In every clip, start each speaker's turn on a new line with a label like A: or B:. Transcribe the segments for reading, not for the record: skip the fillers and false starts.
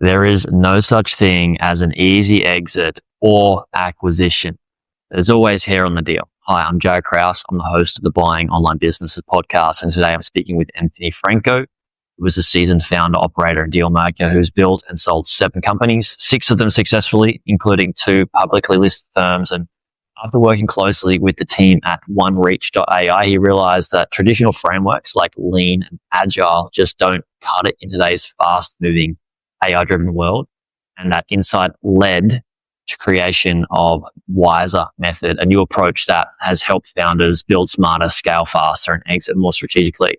A: There is no such thing as an easy exit or acquisition. There's always hair on the deal. Hi, I'm Jaryd Krause. I'm the host of the Buying Online Businesses podcast, and today I'm speaking with Anthony Franco, who was a seasoned founder, operator, and dealmaker who's built and sold 7 companies, 6 of them successfully, including 2 publicly listed firms. And after working closely with the team at OneReach.ai, he realized that traditional frameworks like lean and agile just don't cut it in today's fast-moving AI-driven world, and that insight led to creation of Wiser Method, a new approach that has helped founders build smarter, scale faster, and exit more strategically.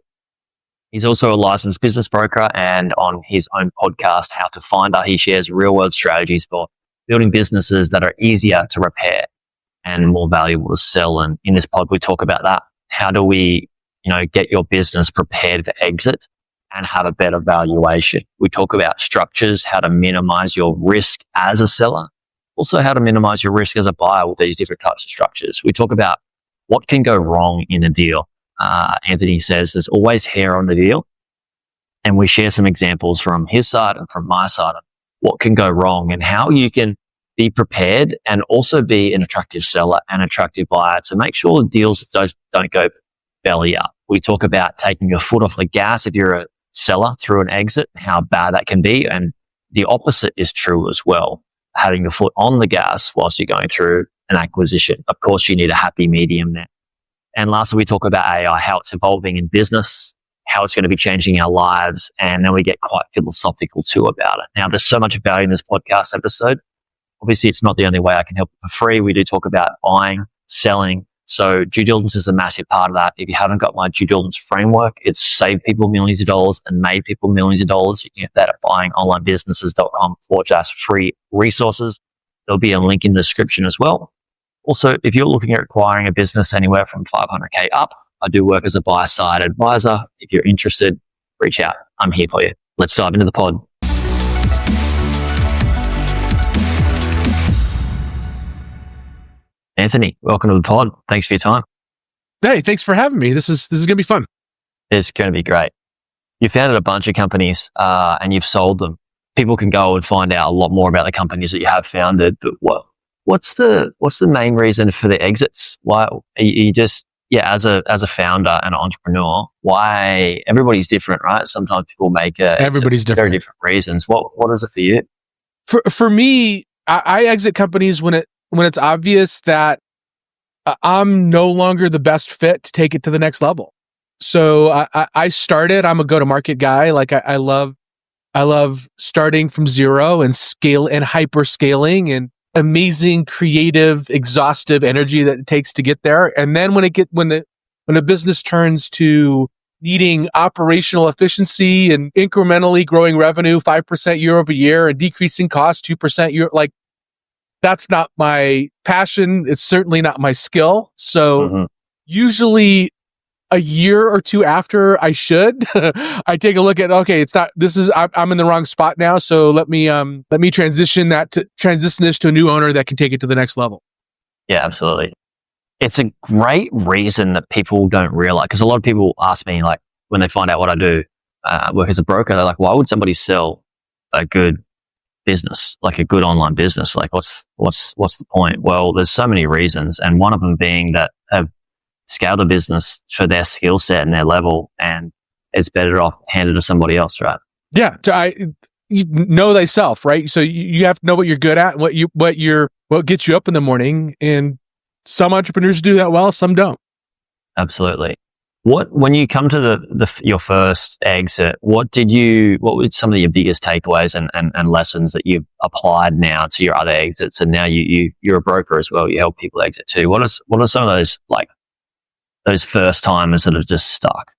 A: He's also a licensed business broker, and on his own podcast, How to Finder, he shares real-world strategies for building businesses that are easier to repair and more valuable to sell. And in this pod, we talk about that. How do we, get your business prepared to exit and have a better valuation? We talk about structures, how to minimize your risk as a seller, also how to minimize your risk as a buyer with these different types of structures. We talk about what can go wrong in a deal. Anthony says there's always hair on the deal. And we share some examples from his side and from my side of what can go wrong and how you can be prepared and also be an attractive seller and attractive buyer to make sure deals don't go belly up. We talk about taking your foot off the gas if you're a seller through an exit, how bad that can be. And the opposite is true as well. Having your foot on the gas whilst you're going through an acquisition. Of course, you need a happy medium there. And lastly, we talk about AI, how it's evolving in business, how it's going to be changing our lives. And then we get quite philosophical too about it. Now, there's so much value in this podcast episode. Obviously, it's not the only way I can help you for free. We do talk about buying, selling. So due diligence is a massive part of that. If you haven't got my due diligence framework, it's saved people millions of dollars and made people millions of dollars. You can get that at buyingonlinebusinesses.com/free resources. There'll be a link in the description as well. Also, if you're looking at acquiring a business anywhere from 500K up, I do work as a buy-side advisor. If you're interested, reach out. I'm here for you. Let's dive into the pod. Anthony, welcome to the pod. Thanks for your time.
B: Hey, thanks for having me. This is going to be fun.
A: It's going to be great. You founded a bunch of companies and you've sold them. People can go and find out a lot more about the companies that you have founded. But what's the main reason for the exits? Why are you just as a founder and an entrepreneur? Why everybody's different, right? Sometimes people make
B: everybody's different.
A: Very different reasons. What is it for you?
B: For me, I exit companies when it's obvious that I'm no longer the best fit to take it to the next level. So I'm a go-to-market guy. Like I love starting from zero and scale and hyper scaling and amazing, creative, exhaustive energy that it takes to get there. And then when a business turns to needing operational efficiency and incrementally growing revenue 5% year over year and decreasing costs 2% year, that's not my passion. It's certainly not my skill. So usually a year or two after I should, I take a look at, okay, I'm in the wrong spot now. So let me transition this to a new owner that can take it to the next level.
A: Yeah, absolutely. It's a great reason that people don't realize, because a lot of people ask me, like, when they find out what I do, work as a broker, they're like, why would somebody sell a good business, like a good online business? Like, what's the point? Well, there's so many reasons, and one of them being that have scaled a business for their skill set and their level, and it's better off handed to somebody else, right?
B: Yeah, you know thyself, right? So you have to know what you're good at, and what gets you up in the morning, and some entrepreneurs do that well, some don't.
A: Absolutely. When you come to your first exit, what were some of your biggest takeaways and lessons that you've applied now to your other exits? And now you're a broker as well. You help people exit too. What are some of those first timers that are just stuck?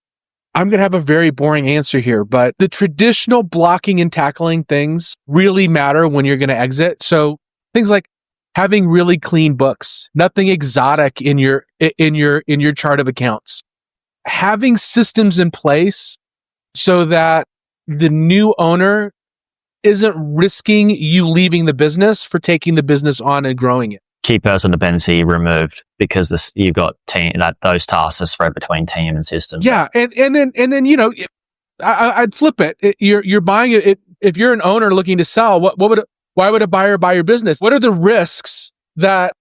B: I'm going to have a very boring answer here, but the traditional blocking and tackling things really matter when you're going to exit. So things like having really clean books, nothing exotic in your chart of accounts. Having systems in place so that the new owner isn't risking you leaving the business for taking the business on and growing it.
A: Key person dependency removed because you've got those tasks are spread between team and systems.
B: Yeah, and then I'd flip it. You're buying it. if you're an owner looking to sell, why would a buyer buy your business? What are the risks that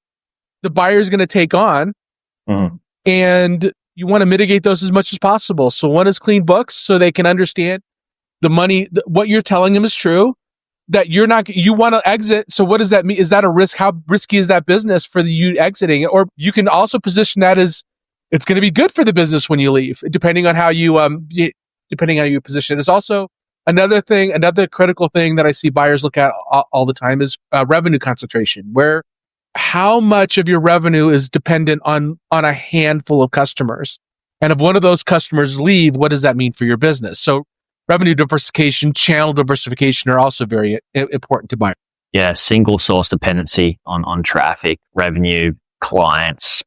B: the buyer is going to take on? And you want to mitigate those as much as possible. So one is clean books, so they can understand the money, what you're telling them is true, that you want to exit. So what does that mean? Is that a risk? How risky is that business for you exiting? Or you can also position that as it's going to be good for the business when you leave, depending on how you position it. It's also another critical thing that I see buyers look at all the time is revenue concentration, where how much of your revenue is dependent on a handful of customers. And if one of those customers leave, what does that mean for your business? So revenue diversification, channel diversification are also very important to buyers.
A: Yeah, single source dependency on traffic, revenue, clients,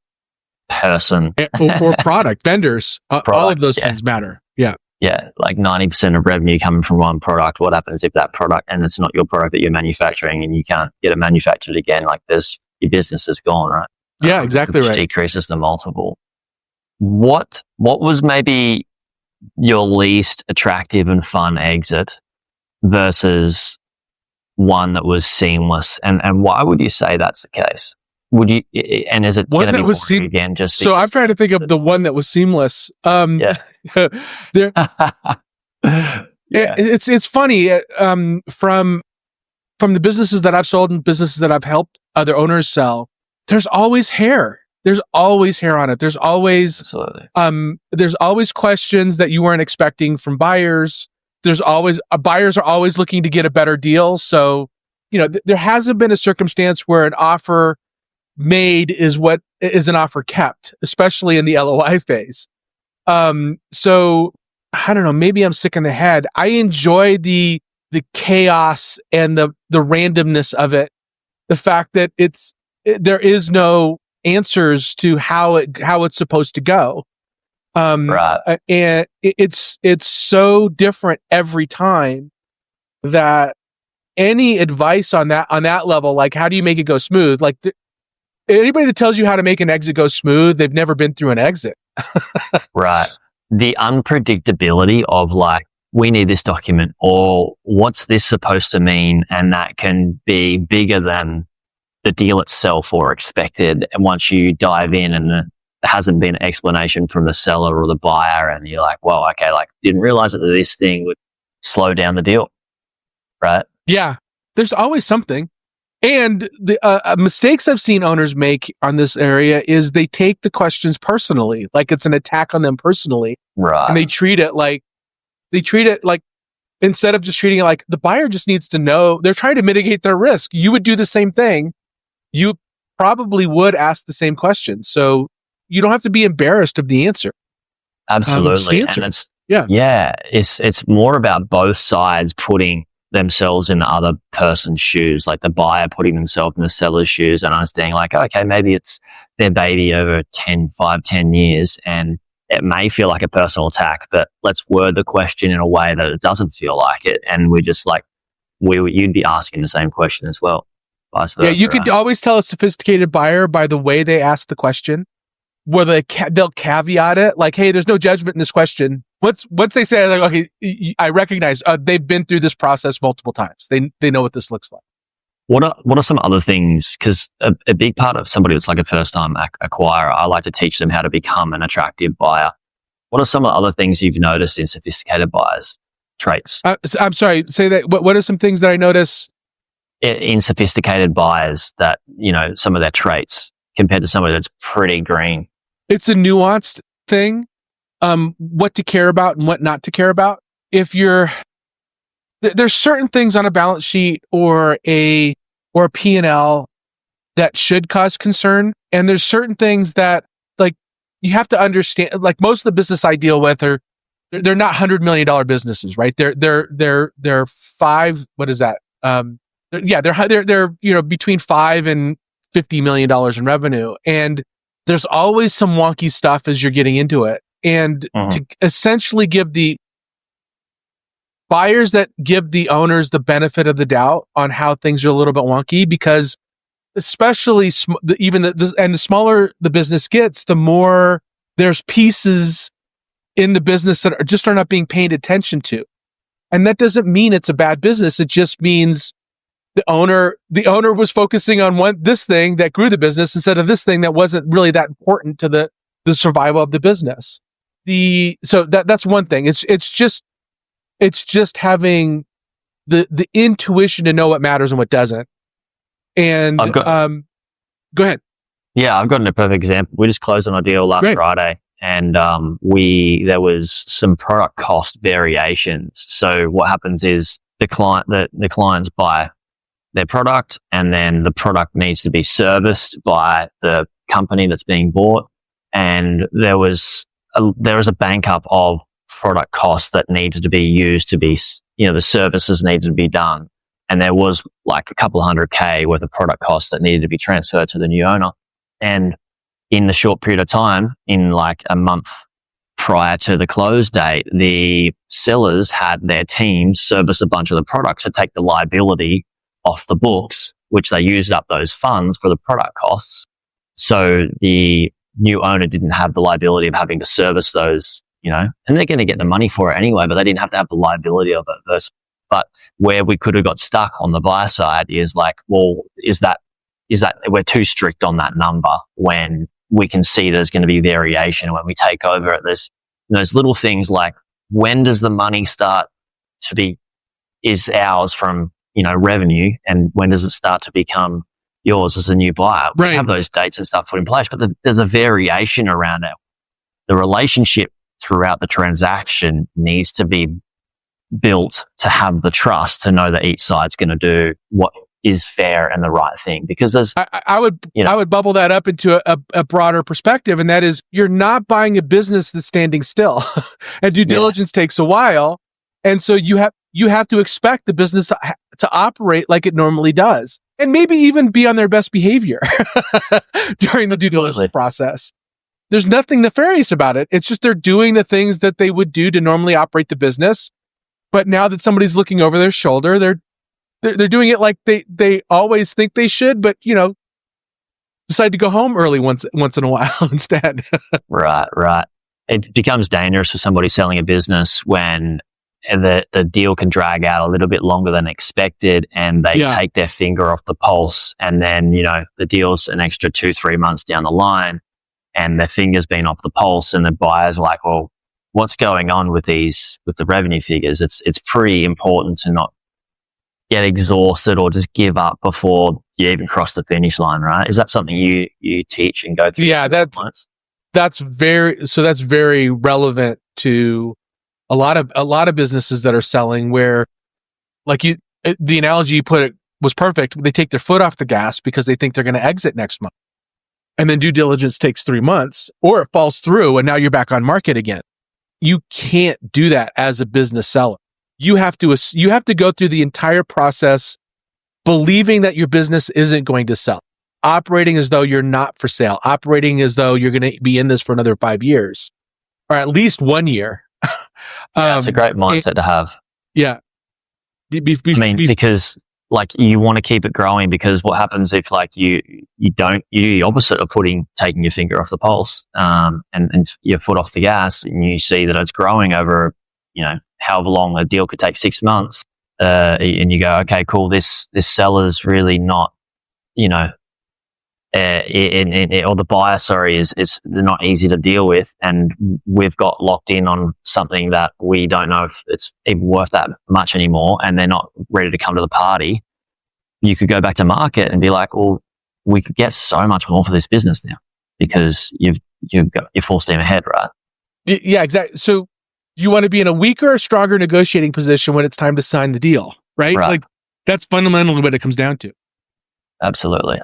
A: person.
B: or product, vendors. All of those things matter. Yeah.
A: Yeah, like 90% of revenue coming from one product. What happens if that product, and it's not your product that you're manufacturing, and you can't get it manufactured again? Like your business is gone, right?
B: Yeah, exactly right.
A: Decreases the multiple. What was maybe your least attractive and fun exit versus one that was seamless, and why would you say that's the case? Would you, and is it going to be boring again? Just
B: so I'm trying to think of the one that was seamless. There. It's funny. From the businesses that I've sold and businesses that I've helped other owners sell, there's always hair. There's always hair on it. There's always questions that you weren't expecting from buyers. There's always buyers are always looking to get a better deal. So, there hasn't been a circumstance where an offer made is what is an offer kept, especially in the LOI phase. So I don't know, maybe I'm sick in the head. I enjoy the chaos and the randomness of it. The fact that there is no answers to how it's supposed to go.
A: Right.
B: And it's so different every time that any advice on that level, like how do you make it go smooth? Like anybody that tells you how to make an exit go smooth, they've never been through an exit.
A: Right. The unpredictability of like, we need this document, or what's this supposed to mean? And that can be bigger than the deal itself or expected. And once you dive in and there hasn't been an explanation from the seller or the buyer, and you're like, well, okay, like didn't realize that this thing would slow down the deal. Right.
B: Yeah. There's always something. And the mistakes I've seen owners make on this area is they take the questions personally, like it's an attack on them personally.
A: Right.
B: And they treat it like instead of just treating it like the buyer just needs to know, they're trying to mitigate their risk. You would do the same thing. You probably would ask the same question. So you don't have to be embarrassed of the answer.
A: Absolutely.
B: And
A: it's more about both sides putting themselves in the other person's shoes, like the buyer putting themselves in the seller's shoes and understanding like, okay, maybe it's their baby over 10 years, and it may feel like a personal attack, but let's word the question in a way that it doesn't feel like it. And we're just like, you'd be asking the same question as well. Vice versa,
B: yeah, you could always tell a sophisticated buyer by the way they ask the question, where they'll caveat it like, hey, there's no judgment in this question. Once they say like, okay, I recognize they've been through this process multiple times. They know what this looks like.
A: What are some other things? Because a big part of somebody that's like a first time acquirer, I like to teach them how to become an attractive buyer. What are some of the other things you've noticed in sophisticated buyers? Traits.
B: I'm sorry. Say that. What are some things that I notice
A: in sophisticated buyers that some of their traits compared to somebody that's pretty green?
B: It's a nuanced thing. What to care about and what not to care about. If there's certain things on a balance sheet or a P&L that should cause concern, and there's certain things that like you have to understand. Like most of the business I deal with they're not $100 million businesses, right? They're five. What is that? They're between $5 and $50 million in revenue, and there's always some wonky stuff as you're getting into it. And to essentially give the buyers that give the owners the benefit of the doubt on how things are a little bit wonky, because especially the smaller the business gets, the more there's pieces in the business that are not being paid attention to. And that doesn't mean it's a bad business. It just means the owner was focusing on this thing that grew the business instead of this thing that wasn't really that important to the survival of the business. So that's one thing. It's just having the intuition to know what matters and what doesn't. And go ahead.
A: Yeah, I've got a perfect example. We just closed on a deal last Friday, and there was some product cost variations. So what happens is the clients buy their product, and then the product needs to be serviced by the company that's being bought. And there was a bank up of product costs that needed to be used to be, the services needed to be done. And there was like a couple $100K worth of product costs that needed to be transferred to the new owner. And in the short period of time, in like a month prior to the close date, the sellers had their team service a bunch of the products to take the liability off the books, which they used up those funds for the product costs. So the new owner didn't have the liability of having to service those, and they're going to get the money for it anyway, but they didn't have to have the liability of it. But where we could have got stuck on the buyer side is like, well, is that we're too strict on that number when we can see there's going to be variation when we take over at this. Those little things like, when does the money start to be is ours from revenue, and when does it start to become yours as a new buyer? We have those dates and stuff put in place, but there's a variation around it. The relationship throughout the transaction needs to be built to have the trust to know that each side's going to do what is fair and the right thing. Because there's,
B: I would bubble that up into a broader perspective, and that is, you're not buying a business that's standing still, and due diligence takes a while, and so you have to expect the business to operate like it normally does, and maybe even be on their best behavior during the due diligence process. There's nothing nefarious about it. It's just they're doing the things that they would do to normally operate the business. But now that somebody's looking over their shoulder, they're doing it like they always think they should, but decide to go home early once in a while instead.
A: Right. It becomes dangerous for somebody selling a business when the deal can drag out a little bit longer than expected, and they take their finger off the pulse, and then the deal's an extra 2-3 months down the line, and their finger's been off the pulse, and the buyer's like, well, what's going on with the revenue figures? It's pretty important to not get exhausted or just give up before you even cross the finish line, right? Is that something you teach and go through?
B: Yeah, that's very relevant to a lot of businesses that are selling, where, like, the analogy you put it was perfect. They take their foot off the gas because they think they're going to exit next month, and then due diligence takes 3 months, or it falls through, and now you're back on market again. You can't do that as a business seller. You have to go through the entire process believing that your business isn't going to sell, operating as though you're not for sale, operating as though you're going to be in this for another 5 years, or at least 1 year.
A: That's a great mindset to have.
B: Yeah.
A: Because like, you want to keep it growing, because what happens if like you do the opposite of taking your finger off the pulse, and your foot off the gas, and you see that it's growing over, however long a deal could take, 6 months, and you go, okay, cool, this seller's really not, or the buyer, is they're not easy to deal with, and we've got locked in on something that we don't know if it's even worth that much anymore, and they're not ready to come to the party. You could go back to market and be like, well, we could get so much more for this business now because you've got your full steam ahead, right?
B: Yeah, exactly. So you want to be in a weaker or stronger negotiating position when it's time to sign the deal, right? Like, that's fundamentally what it comes down to.
A: Absolutely.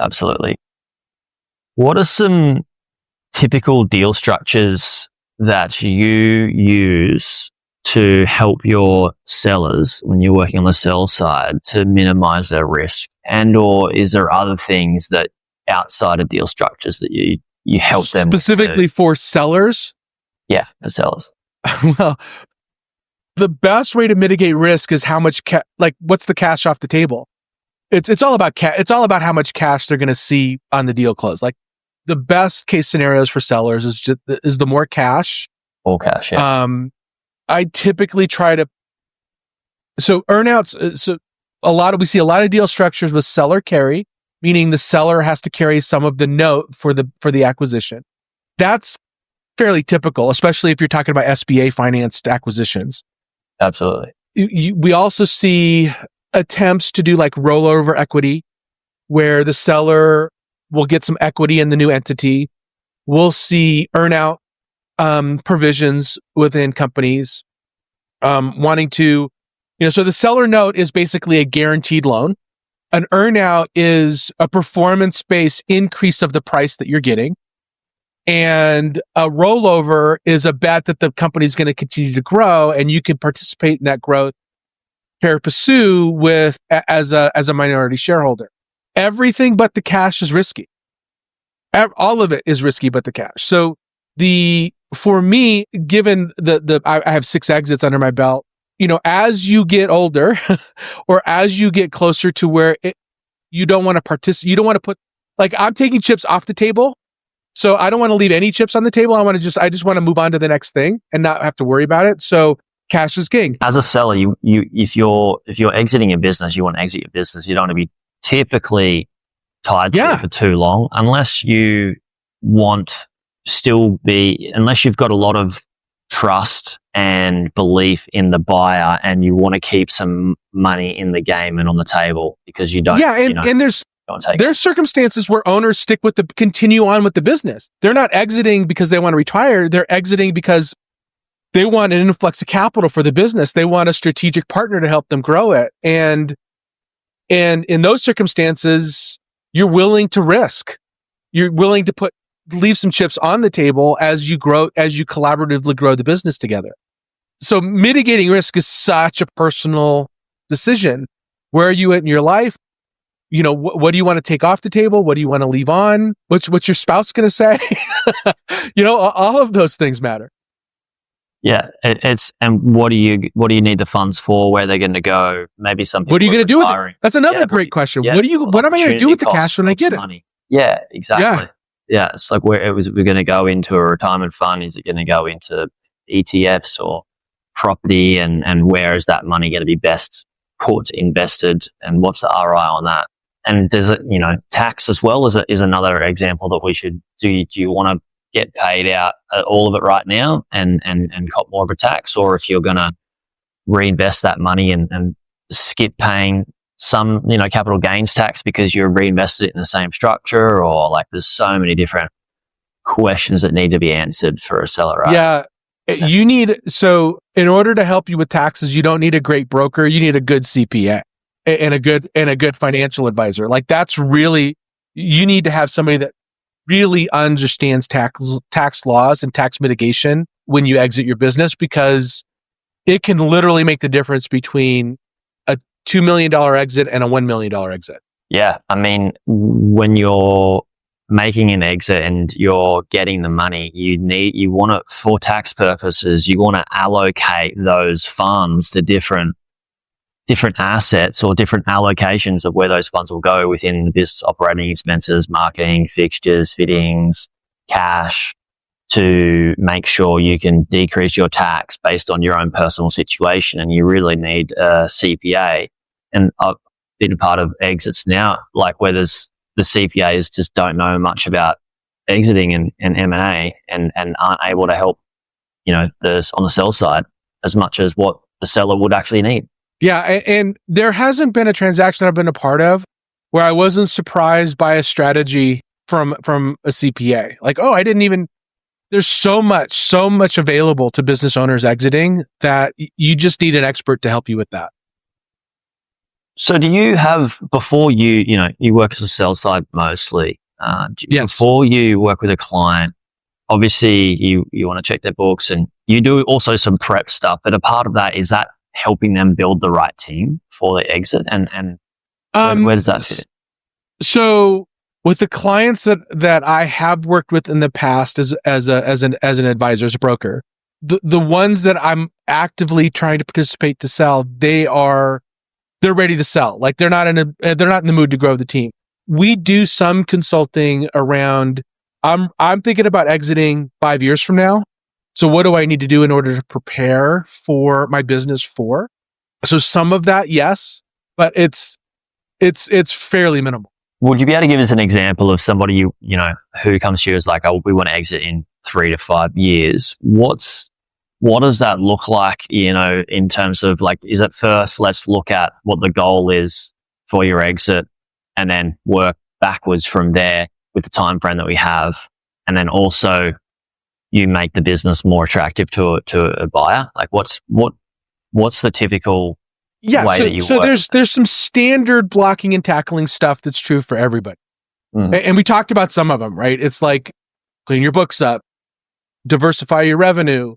A: What are some typical deal structures that you use to help your sellers when you're working on the sell side to minimize their risk? And or is there other things that outside of deal structures that you help them
B: specifically for sellers?
A: Yeah, for sellers.
B: Well, the best way to mitigate risk is how much what's the cash off the table? It's all about It's all about how much cash they're going to see on the deal close. Like, the best case scenarios for sellers is the more cash.
A: All cash, yeah.
B: I typically try to So earnouts. So we see a lot of deal structures with seller carry, meaning the seller has to carry some of the note for the acquisition. That's fairly typical, especially if you're talking about SBA financed acquisitions.
A: Absolutely.
B: We also see attempts to do like rollover equity, where the seller will get some equity in the new entity. We'll see earnout provisions within companies wanting to, so the seller note is basically a guaranteed loan. An earnout is a performance-based increase of the price that you're getting. And a rollover is a bet that the company is going to continue to grow, and you can participate in that growth pari passu with as a minority shareholder. Everything but the cash is risky. All of it is risky but the cash. So for me, given I have 6 exits under my belt, as you get older or as you get closer to where you don't want to participate, you don't want to put, like, I'm taking chips off the table. So I don't want to leave any chips on the table. I just want to move on to the next thing and not have to worry about it. So cash is king.
A: As a seller, if you're exiting a business, you want to exit your business. You don't want to be typically tied to it for too long, unless you unless you've got a lot of trust and belief in the buyer, and you want to keep some money in the game and on the table because you don't.
B: And there's circumstances where owners continue on with the business. They're not exiting because they want to retire. They're exiting because they want an influx of capital for the business. They want a strategic partner to help them grow it. And in those circumstances, you're willing to risk. You're willing to leave some chips on the table as you collaboratively grow the business together. So mitigating risk is such a personal decision. Where are you at in your life? What do you want to take off the table? What do you want to leave on? What's your spouse going to say? All of those things matter.
A: Yeah, and what do you need the funds for? Where they're going to go? Maybe something.
B: What are you going to do with it? That's another great question.
A: Yeah,
B: what am I going to do with the cash when I get it?
A: Money. Yeah, exactly. Yeah, it's like we're going to go into a retirement fund. Is it going to go into ETFs or property? And where is that money going to be best put, invested? And what's the ROI on that? And there's tax as well is another example that we should do. Do you want to get paid out all of it right now and cop more of a tax, or if you're going to reinvest that money and skip paying some capital gains tax because you're reinvested it in the same structure, or like there's so many different questions that need to be answered for a seller, right?
B: Yeah. So in order to help you with taxes, you don't need a great broker. You need a good CPA and a good financial advisor. Like you need to have somebody that really understands tax laws and tax mitigation when you exit your business, because it can literally make the difference between a $2 million exit and a $1 million exit.
A: Yeah. I mean, when you're making an exit and you're getting the money, you want to, for tax purposes, you want to allocate those funds to different assets or different allocations of where those funds will go within the business operating expenses, marketing, fixtures, fittings, cash, to make sure you can decrease your tax based on your own personal situation. And you really need a CPA. And I've been a part of exits now, like where the CPAs just don't know much about exiting and M&A and aren't able to help, on the sell side as much as what the seller would actually need.
B: Yeah, and there hasn't been a transaction I've been a part of where I wasn't surprised by a strategy from a CPA. Like, there's so much available to business owners exiting that you just need an expert to help you with that.
A: So do you have, before you work as a sell side mostly,
B: yes.
A: Before you work with a client, obviously you want to check their books and you do also some prep stuff, but a part of that is that helping them build the right team for the exit, and where does that fit?
B: So with the clients that I have worked with in the past as an advisor, as a broker, the ones that I'm actively trying to participate to sell, they're ready to sell. Like they're not in the mood to grow the team. We do some consulting around, I'm thinking about exiting 5 years from now. So what do I need to do in order to prepare for my business So some of that, yes, but it's fairly minimal.
A: Would you be able to give us an example of somebody you know who comes to you as like, oh, we want to exit in 3 to 5 years? What does that look like? You know, in terms of like, is it first let's look at what the goal is for your exit, and then work backwards from there with the time frame that we have, and then also you make the business more attractive to a buyer? Like, what's the typical way that you
B: so
A: work?
B: there's some standard blocking and tackling stuff that's true for everybody. And we talked about some of them, right? It's like clean your books up, diversify your revenue.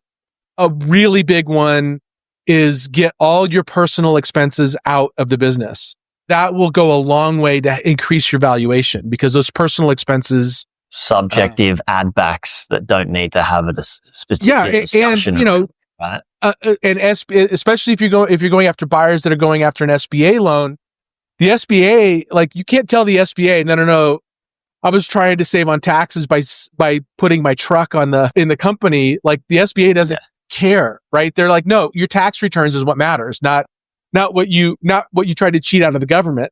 B: A really big one is get all your personal expenses out of the business. That will go a long way to increase your valuation, because those personal expenses,
A: subjective add backs that don't need to have a specific discussion.
B: And you know,
A: right?
B: Especially if you're going after buyers that are going after an SBA loan, the SBA, like, you can't tell the SBA, no, I was trying to save on taxes by putting my truck in the company. Like, the SBA doesn't care, right? They're like, no, your tax returns is what matters, not what you tried to cheat out of the government.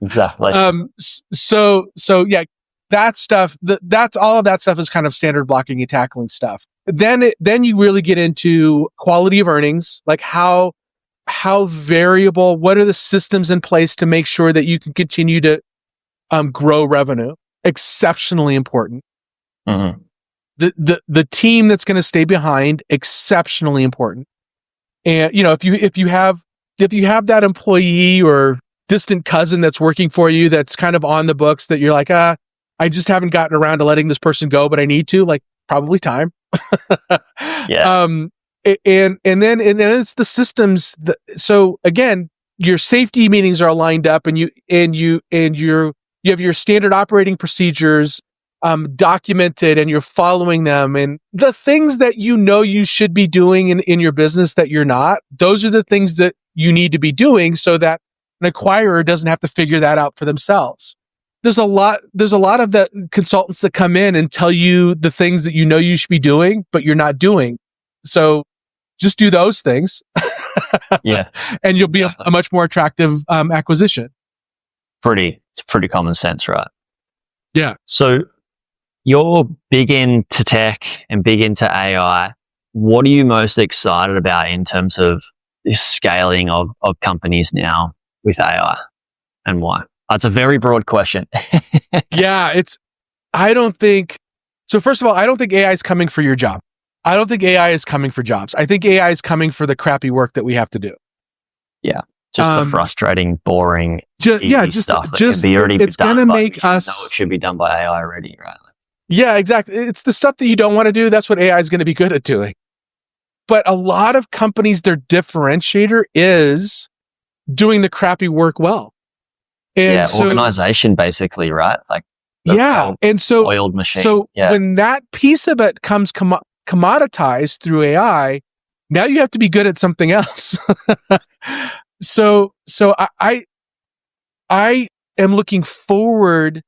A: Exactly.
B: So yeah, that stuff, that's all of that stuff is kind of standard blocking and tackling stuff. Then you really get into quality of earnings, like how variable, what are the systems in place to make sure that you can continue to grow revenue? Exceptionally important.
A: Mm-hmm.
B: The team that's going to stay behind, exceptionally important. And you know, if you have that employee or distant cousin that's working for you, that's kind of on the books, that you're like, I just haven't gotten around to letting this person go, but I need to, like, probably time.
A: Yeah.
B: And then it's the systems. So again, your safety meetings are lined up, and you have your standard operating procedures documented, and you're following them. And the things that you should be doing in your business that you're not, those are the things that you need to be doing, so that an acquirer doesn't have to figure that out for themselves. There's a lot of the consultants that come in and tell you the things that you should be doing, but you're not doing. So just do those things.
A: Yeah.
B: And you'll be a much more attractive acquisition.
A: It's pretty common sense, right?
B: Yeah.
A: So you're big into tech and big into AI. What are you most excited about in terms of the scaling of companies now with AI, and why? That's a very broad question.
B: Yeah, first of all, I don't think AI is coming for your job. I don't think AI is coming for jobs. I think AI is coming for the crappy work that we have to do.
A: Yeah. Just the frustrating, boring, stuff that can be already
B: it's
A: done.
B: It's going to make us...
A: know it should be done by AI already, right?
B: Yeah, exactly. It's the stuff that you don't want to do. That's what AI is going to be good at doing. But a lot of companies, their differentiator is doing the crappy work well. And
A: organization, basically, right? Like,
B: and so
A: oiled machine.
B: So when that piece of it comes commoditized through AI, now you have to be good at something else. So I am looking forward.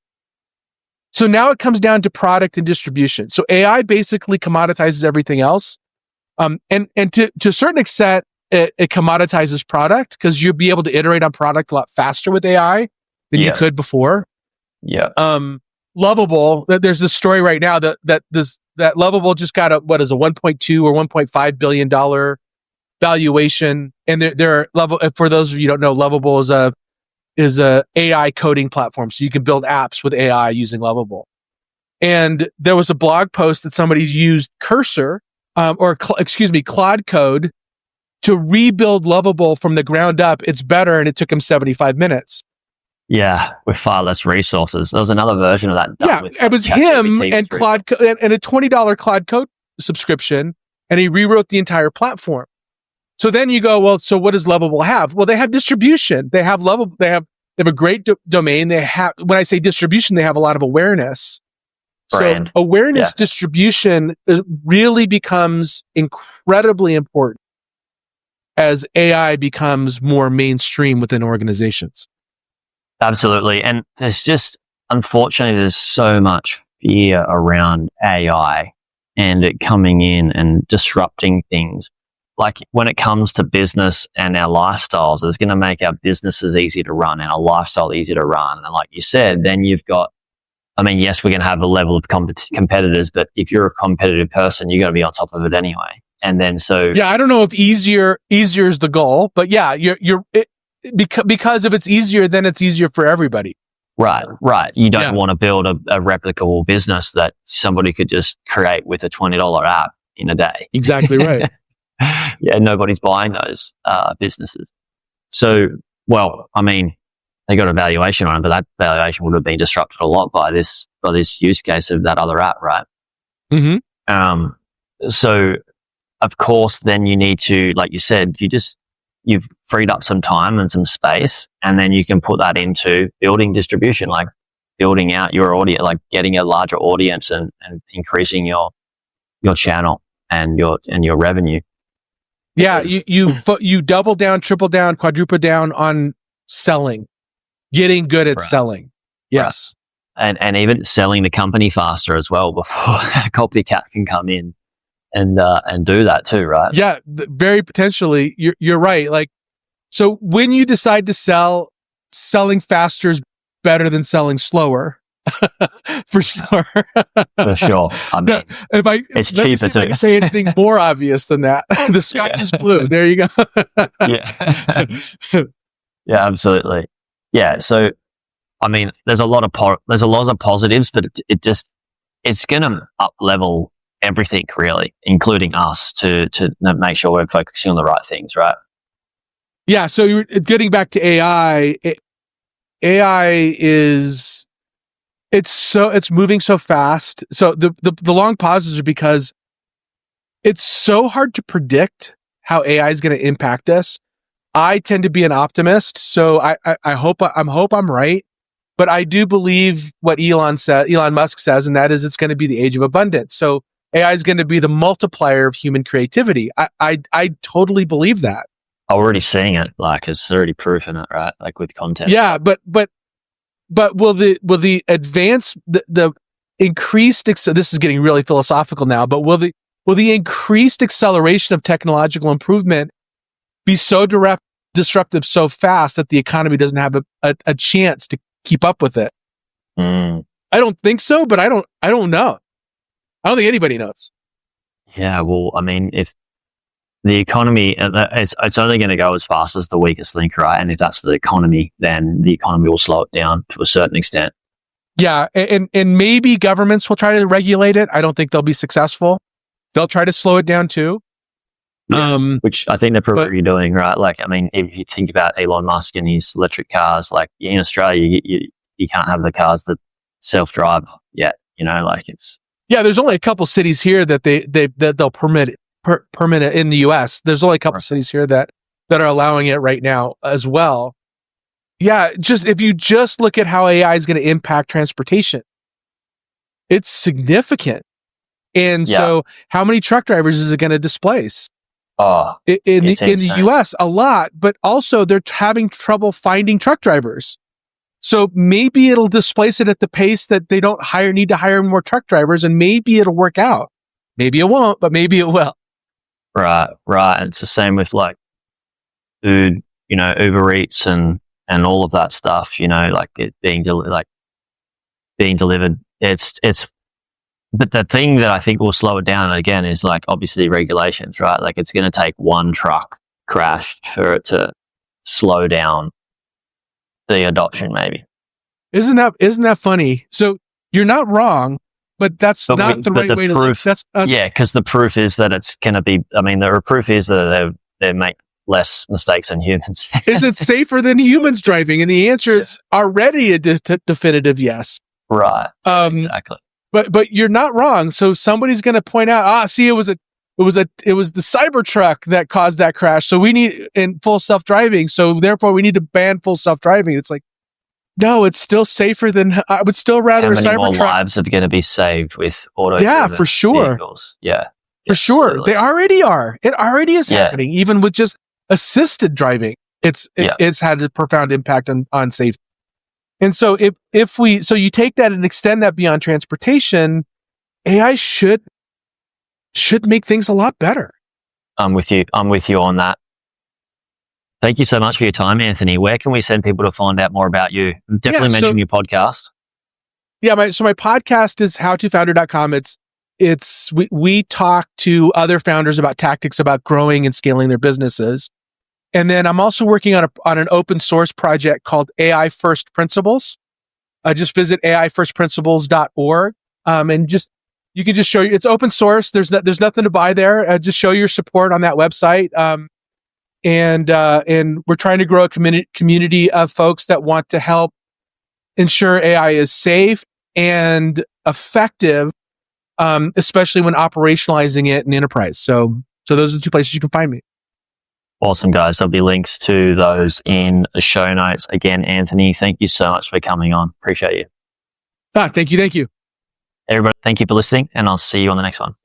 B: So now it comes down to product and distribution. So AI basically commoditizes everything else, and to a certain extent, it commoditizes product, because you'll be able to iterate on product a lot faster with AI than you could before.
A: Yeah.
B: Lovable. There's this story right now that Lovable just got a 1.2 or $1.5 billion valuation, and they're for those of you who don't know, Lovable is a AI coding platform, so you can build apps with AI using Lovable. And there was a blog post that somebody used Cursor, Claude Code, to rebuild Lovable from the ground up. It's better, and it took him 75 minutes.
A: Yeah, with far less resources. There was another version of that.
B: It was him and Claude and a $20 Claude Code subscription, and he rewrote the entire platform. So then you go, well, so what does Lovable have? Well, they have distribution. They have Lovable. They have a great domain. They have, when I say distribution, they have a lot of awareness.
A: Brand.
B: So awareness distribution really becomes incredibly important as AI becomes more mainstream within organizations.
A: Absolutely. And unfortunately, there's so much fear around AI and it coming in and disrupting things. like when it comes to business and our lifestyles, it's going to make our businesses easier to run and our lifestyle easier to run. And like you said, then you've got, I mean, yes, we're going to have a level of competitors, but if you're a competitive person, you're going to be on top of it anyway. And then
B: yeah, I don't know if easier is the goal, but yeah, because if it's easier, then it's easier for everybody.
A: Right. You don't want to build a replicable business that somebody could just create with a $20 app in a day.
B: Exactly right.
A: Yeah, nobody's buying those businesses. So, well, I mean, they got a valuation on it, but that valuation would have been disrupted a lot by this use case of that other app, right?
B: Mm-hmm.
A: So, of course, then you need to, like you said, you've freed up some time and some space, and then you can put that into building distribution, like building out your audience, like getting a larger audience and increasing your channel and your revenue.
B: Yeah, you double down, triple down, quadruple down on selling, getting good at selling. Yes.
A: Right. And even selling the company faster as well before a copycat can come in and do that too, right?
B: Yeah, very potentially. You're right. Like, so when you decide to selling faster is better than selling slower. For sure.
A: For sure. I mean, it's cheaper too.
B: I can say anything more obvious than that. The sky is blue. There you go.
A: Yeah. Yeah, absolutely. Yeah. So, I mean, there's a lot of positives, but it's going to up level everything really, including us to make sure we're focusing on the right things, right?
B: Yeah. So you're getting back to AI. AI is. It's moving so fast. So the long pauses are because it's so hard to predict how AI is going to impact us. I tend to be an optimist, so I hope I'm right. But I do believe what Elon Musk says, and that is it's going to be the age of abundance. So AI is going to be the multiplier of human creativity. I totally believe that.
A: I'm already seeing it. Like it's already proof in it, right? Like with content.
B: Yeah, but will the advance the increased this is getting really philosophical now, but will the increased acceleration of technological improvement be so disruptive so fast that the economy doesn't have a chance to keep up with it? I don't think so, but I don't know. I don't think anybody knows.
A: Yeah, well, I mean, if the economy, it's only going to go as fast as the weakest link, right? And if that's the economy, then the economy will slow it down to a certain extent.
B: Yeah, and maybe governments will try to regulate it. I don't think they'll be successful. They'll try to slow it down too.
A: Yeah, which I think they're probably doing, right? Like, I mean, if you think about Elon Musk and his electric cars, like in Australia, you can't have the cars that self-drive yet. You know, like it's.
B: Yeah, there's only a couple cities here that they'll permit it. Permanent in the US. There's only a couple cities here that are allowing it right now as well. Yeah, if you just look at how AI is going to impact transportation, it's significant. And so how many truck drivers is it going to displace? In the US, a lot, but also they're having trouble finding truck drivers. So maybe it'll displace it at the pace that they don't need to hire more truck drivers, and maybe it'll work out. Maybe it won't, but maybe it will.
A: Right. It's the same with like food, you know, Uber Eats and all of that stuff, you know, like it being delivered. But the thing that I think will slow it down again is like obviously regulations, right? Like it's going to take one truck crash for it to slow down the adoption, maybe.
B: Isn't that funny? So you're not wrong. But that's not the right way to look.
A: Yeah, because the proof is that it's going to be. I mean, the proof is that they make less mistakes than humans.
B: Is it safer than humans driving? And the answer is already a definitive yes.
A: Right. Exactly.
B: But you're not wrong. So somebody's going to point out, see, it was the Cybertruck that caused that crash. So we need in full self-driving. So therefore, we need to ban full self-driving. It's like. No, it's still safer than I would still rather a Cybertruck.
A: How many more lives are going to be saved with auto?
B: Yeah, for sure.
A: Vehicles? Yeah,
B: for sure. Absolutely. They already are. It already is happening, even with just assisted driving. It's had a profound impact on safety. And so if you take that and extend that beyond transportation, AI should make things a lot better.
A: I'm with you. I'm with you on that. Thank you so much for your time, Anthony. Where can we send people to find out more about you? Definitely mention your podcast.
B: Yeah, my podcast is howtofounder.com. We talk to other founders about tactics about growing and scaling their businesses. And then I'm also working on an open source project called AI First Principles. Just visit aifirstprinciples.org. And you can just show it's open source. There's nothing to buy there. Just show your support on that website. And we're trying to grow a community of folks that want to help ensure AI is safe and effective, especially when operationalizing it in enterprise. So those are the two places you can find me.
A: Awesome, guys. There'll be links to those in the show notes. Again, Anthony, thank you so much for coming on. Appreciate you.
B: Thank you.
A: Everybody, thank you for listening, and I'll see you on the next one.